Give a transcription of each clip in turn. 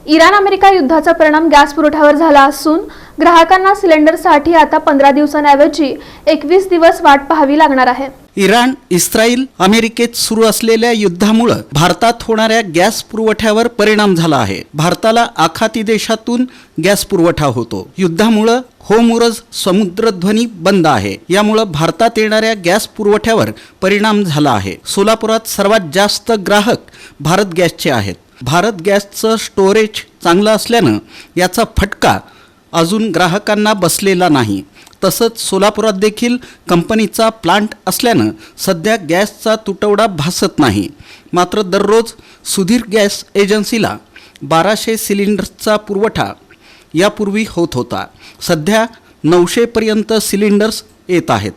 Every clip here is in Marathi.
इराण अमेरिका युद्धाचा परिणाम गॅस पुरवठ्यावर झाला असून ग्राहकांना सिलेंडरसाठी आता 15 दिवसांऐवजी 21 दिवस वाट पाहावी लागणार आहे। इराण, इस्रायल, अमेरिकेत सुरू असलेल्या युद्धामुळे भारतात होणाऱ्या गॅस पुरवठ्यावर परिणाम झाला आहे। भारताला आखाती देशातून गॅस पुरवठा होतो। युद्धामुळे होर्मुझ समुद्रध्वनी बंद आहे। यामुळे भारतात येणाऱ्या गॅस पुरवठ्यावर परिणाम झाला आहे। सोलापुरात सर्वात जास्त ग्राहक भारत गॅसचे आहेत। भारत गॅसचं स्टोरेज चांगलं असल्यानं याचा फटका अजून ग्राहकांना बसलेला नाही। तसंच सोलापुरात देखील कंपनीचा प्लांट असल्यानं सध्या गॅसचा तुटवडा भासत नाही। मात्र दररोज सुधीर गॅस एजन्सीला 1200 सिलेंडर्सचा पुरवठा यापूर्वी होत होता। सध्या 900 पर्यंत सिलेंडर्स येत आहेत।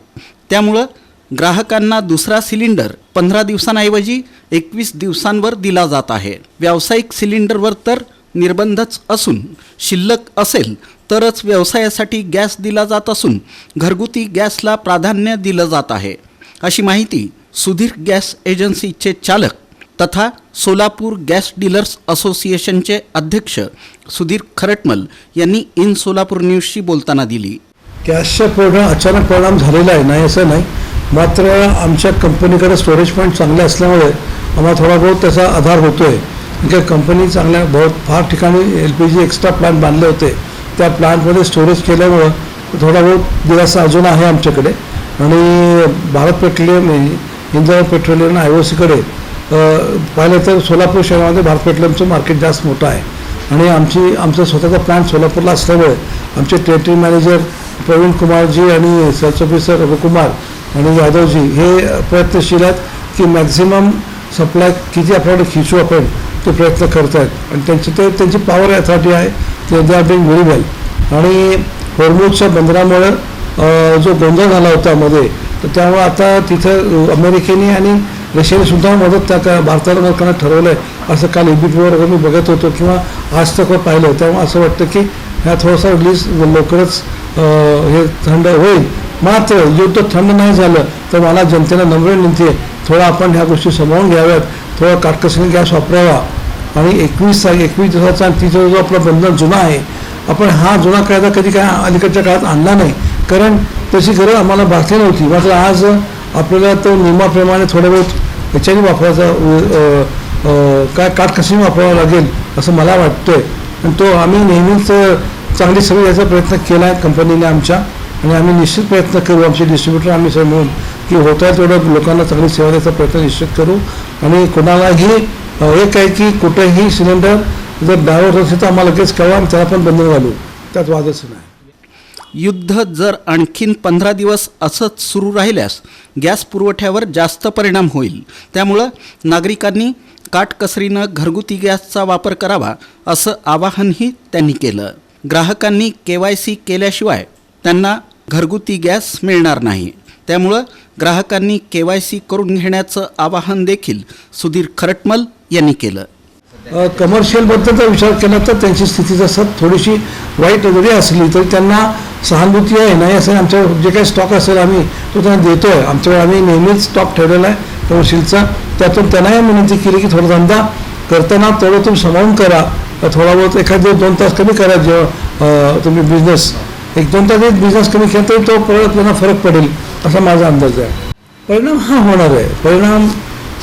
त्यामुळं ग्राहकांना दुसरा सिलेंडर 15 दिवसांऐवजी 21 दिवसांवर दिला जात आहे। व्यावसायिक सिलेंडरवर तर निर्बंधच असून शिल्लक असेल तरच व्यवसायासाठी गॅस दिला जात असून घरगुती गॅसला प्राधान्य दिलं जात आहे, अशी माहिती सुधीर गॅस एजन्सीचे चालक तथा सोलापूर गॅस डीलर्स असोसिएशनचे अध्यक्ष सुधीर खरटमल यांनी इन सोलापूर न्यूजशी बोलताना दिली। गॅसच्या अचानक परिणाम झालेला आहे, नाही असं नाही। मात्र आमच्या कंपनीकडे स्टोरेज पॉईंट चांगले असल्यामुळे आम्हाला थोडा बहुत त्याचा आधार होतोय। म्हणजे कंपनी चांगल्या फार ठिकाणी LPG एक्स्ट्रा प्लांट बांधले होते, त्या प्लांटमध्ये स्टोरेज केल्यामुळं थोडा बहुत दिलासा अजून आहे आमच्याकडे। आणि भारत पेट्रोलियम, इंडियन पेट्रोलियम, IOCकडे पाहिलं तर सोलापूर शहरामध्ये भारत पेट्रोलियमचं मार्केट जास्त मोठं आहे। आणि आमचा स्वतःचा प्लांट सोलापूरला असल्यामुळे आमचे टेरिटरी मॅनेजर प्रवीण कुमारजी आणि सेल्स ऑफिसर रघुकुमार आणि यादवजी हे प्रयत्नशील आहेत की मॅक्झिमम सप्लाय किती आपल्याकडे खिचू आपण ते प्रयत्न करत आहेत। आणि त्यांची पॉवर अथॉरिटी आहे, दे आर डुइंग व्हेरी वेल। आणि होर्मुझच्या बंदरामुळे जो गोंधळ झाला होता मध्ये, तर त्यामुळे आता तिथं अमेरिकेने आणि रशियाने सुद्धा मदत त्या भारताला मदत करण्यात ठरवलं आहे, असं काल ABPवर वगैरे मी बघत होतो किंवा आज तक पाहिलं। त्यामुळे असं वाटतं की ह्या थोडासा रिलीज लवकरच हे थंड होईल। मात्र युद्ध थंड नाही झालं तर मला जनतेला नम्र विनंती आहे, थोडा आपण ह्या गोष्टी समजून घ्याव्यात, थोडा काटकसरीने गॅस वापरावा। आणि 21 दिवसाचा आणि तिचा जो आपला बंधन जुना आहे, आपण हा जुना कायदा कधी काय अलीकडच्या काळात आणला नाही, कारण तशी गरज आम्हाला भासली नव्हती। मात्र आज आपल्याला तो नियमाप्रमाणे थोडं बहुत याच्याने वापरायचा काय काटकसरीने वापरावा लागेल असं मला वाटतंय। आणि तो आम्ही नेहमीच चांगली सवय याचा प्रयत्न केला आहे कंपनीने आमच्या। आणि आम्ही निश्चित प्रयत्न करू, आमचे डिस्ट्रीब्युटर आम्ही सगळे मिळून की होत आहे तेवढं लोकांना चांगली सेवा द्यायचा प्रयत्न निश्चित करू। आणि कोणालाही एक आहे की कुठेही सिलेंडर जर डायव्हर्ट असेल तर आम्हाला लगेच कळवा, आम्ही त्याला पण बंधन घालू, त्यात वादच नाही। युद्ध जर आणखीन 15 दिवस असंच सुरू राहिल्यास गॅस पुरवठ्यावर जास्त परिणाम होईल। त्यामुळं नागरिकांनी काटकसरीनं घरगुती गॅसचा वापर करावा असं आवाहनही त्यांनी केलं। ग्राहकांनी KYC केल्याशिवाय त्यांना घरगुती गॅस मिळणार नाही। त्यामुळं ग्राहकांनी KYC करून घेण्याचं आवाहन देखील सुधीर खरटमल यांनी केलं। कमर्शियलबद्दलचा विचार केला तर त्यांची स्थिती जसं थोडीशी वाईट जरी असली तरी त्यांना सहानुभूती आहे, नाही असं आमच्या जे काही स्टॉक असेल आम्ही तो त्यांना देतो आहे। आमच्याकडे आम्ही नेहमीच स्टॉक ठेवलेला आहे कमर्शियलचा। त्यातून त्यांनाही विनंती केली की थोडा धंदा करताना तेवढं तुम्ही सांभाळून करा, थोडा बहुत एखादे 2 तास कमी करा। जेव्हा तुम्ही बिझनेस 1-2 तास बिझनेस कमी केला तरी तो परत त्यांना फरक पडेल असा माझा अंदाज आहे। परिणाम हा होणार आहे, परिणाम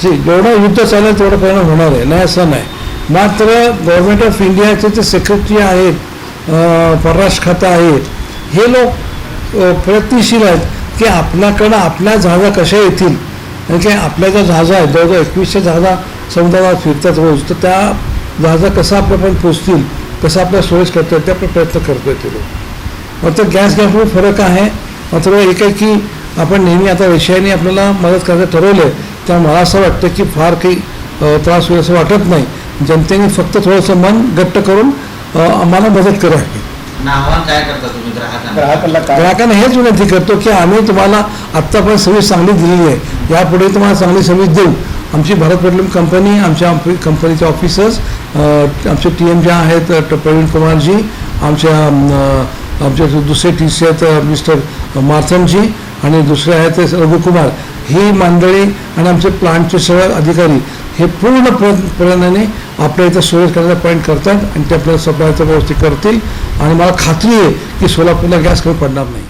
जेवढं युद्ध चालेल तेवढा परिणाम होणार आहे, नाही असं नाही। मात्र गव्हर्नमेंट ऑफ इंडियाचे जे सेक्रेटरी आहेत, परराष्ट्र खातं आहे, हे लोक प्रयत्नशील आहेत की आपल्याकडं आपल्या जहाजा कशा येतील आणि काय आपल्या ज्या जहाजा आहेत जवळजवळ 2100 जहाजा समुद्रात फिरतात रोज, तर त्या जहाजा कसा आपल्यापर्यंत पोचतील, कसं आपल्या स्टोरेज करता येईल, ते आपण प्रयत्न करतोय ते लोक। मात्र गॅसमध्ये फरक आहे। मात्र एक आहे की आपण नेहमी आता रशियाने आपल्याला मदत करायचं ठरवलं, त्यामुळे मला असं वाटतं की फार काही त्रास होईल असं वाटत नाही। जनतेने फक्त थोडंसं मन घट्ट करून आम्हाला मदत करावी। काय करता तुम्ही ग्राहकांना हेच विनंती करतो की आम्ही तुम्हाला आत्तापर्यंत सर्व्हिस चांगली दिलेली आहे, यापुढे तुम्हाला चांगली सर्व्हिस देऊ। आमची भारत पेट्रोलियम कंपनी, आमच्या कंपनीचे ऑफिसर्स, आमचे TM जे आहेत प्रवीण कुमारजी, आमचे दुसरे TC आहेत मिस्टर मार्थनजी आणि दुसरे आहेत रघुकुमार, ही मंडळी आणि आमचे प्लांटचे सगळे अधिकारी हे पूर्ण प्रयत्नाने आपल्या इथं स्टोरेज करण्याचा पॉईंट करतात आणि ते आपल्याला सप्लायचं व्यवस्थित करतील आणि मला खात्री आहे की सोलापूरला गॅस कमी पडणार नाही.